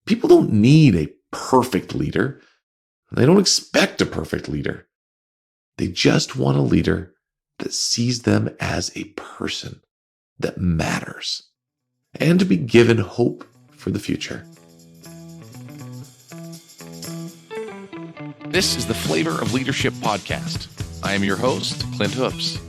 People don't need a perfect leader. They don't expect a perfect leader. They just want a leader that sees them as a person that matters and to be given hope for the future. This is the Flavor of Leadership podcast. I am your host, Clint Hoops.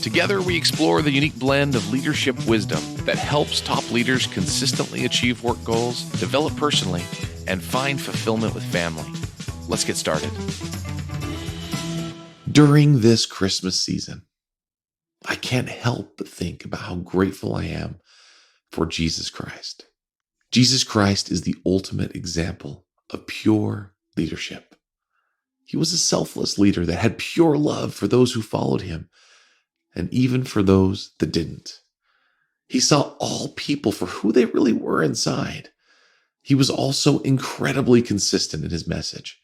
Together, we explore the unique blend of leadership wisdom that helps top leaders consistently achieve work goals, develop personally, and find fulfillment with family. Let's get started. During this Christmas season, I can't help but think about how grateful I am for Jesus Christ. Jesus Christ is the ultimate example of pure leadership. He was a selfless leader that had pure love for those who followed him, and even for those that didn't. He saw all people for who they really were inside. He was also incredibly consistent in his message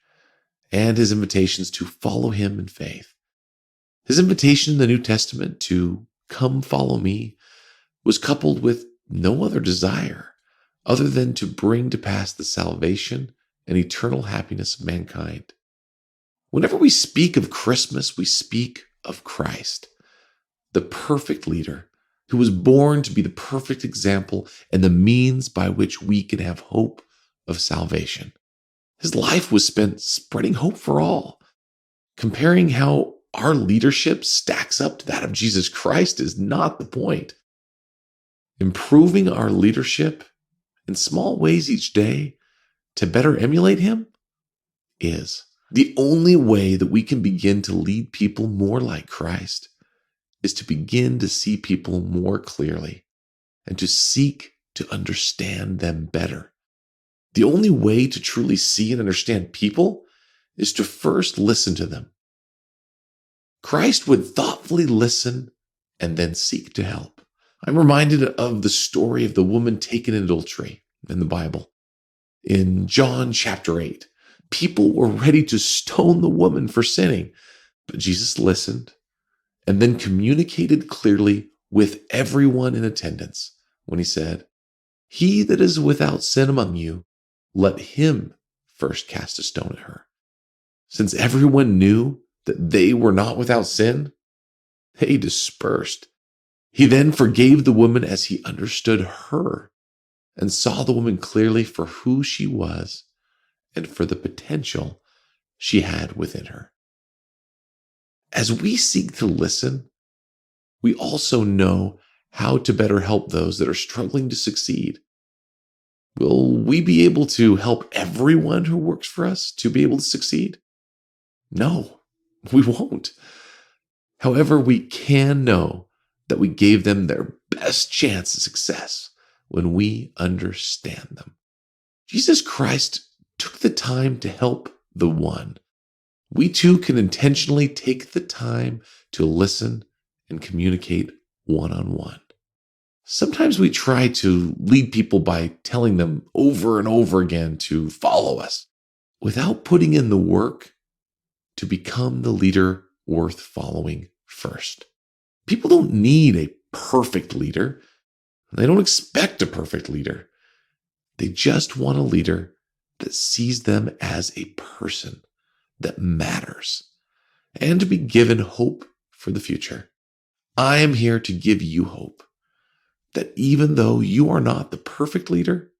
and his invitations to follow him in faith. His invitation in the New Testament to come follow me was coupled with no other desire other than to bring to pass the salvation and eternal happiness of mankind. Whenever we speak of Christmas, we speak of Christ, the perfect leader who was born to be the perfect example and the means by which we can have hope of salvation. His life was spent spreading hope for all. Comparing how our leadership stacks up to that of Jesus Christ is not the point. Improving our leadership in small ways each day to better emulate him is. The only way that we can begin to lead people more like Christ is to begin to see people more clearly and to seek to understand them better. The only way to truly see and understand people is to first listen to them. Christ would thoughtfully listen and then seek to help. I'm reminded of the story of the woman taken in adultery in the Bible. In John chapter 8, people were ready to stone the woman for sinning, but Jesus listened and then communicated clearly with everyone in attendance when he said, "He that is without sin among you, let him first cast a stone at her." Since everyone knew that they were not without sin, they dispersed. He then forgave the woman as he understood her and saw the woman clearly for who she was and for the potential she had within her. As we seek to listen, we also know how to better help those that are struggling to succeed. Will we be able to help everyone who works for us to be able to succeed? No, we won't. However, we can know that we gave them their best chance of success when we understand them. Jesus Christ took the time to help the one. We too can intentionally take the time to listen and communicate one-on-one. Sometimes we try to lead people by telling them over and over again to follow us without putting in the work to become the leader worth following first. People don't need a perfect leader. They don't expect a perfect leader. They just want a leader that sees them as a person that matters and to be given hope for the future. I am here to give you hope that even though you are not the perfect leader,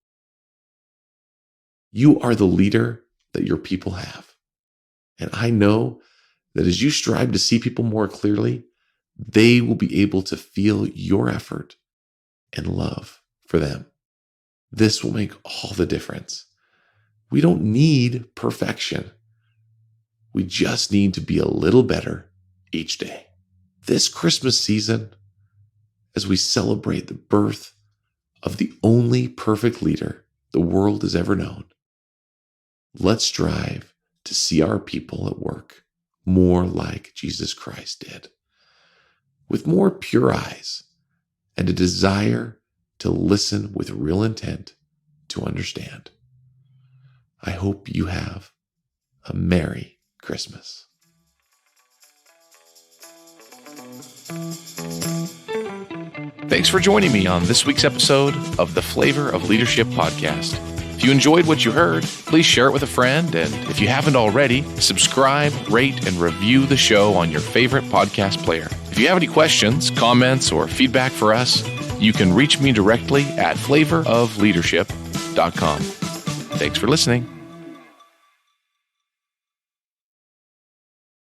you are the leader that your people have. And I know that as you strive to see people more clearly, they will be able to feel your effort and love for them. This will make all the difference. We don't need perfection. We just need to be a little better each day. This Christmas season, as we celebrate the birth of the only perfect leader the world has ever known, let's strive to see our people at work more like Jesus Christ did, with more pure eyes and a desire to listen with real intent to understand. I hope you have a Merry Christmas. Thanks for joining me on this week's episode of the Flavor of Leadership podcast. If you enjoyed what you heard, please share it with a friend. And if you haven't already, subscribe, rate, and review the show on your favorite podcast player. If you have any questions, comments, or feedback for us, you can reach me directly at flavorofleadership.com. Thanks for listening.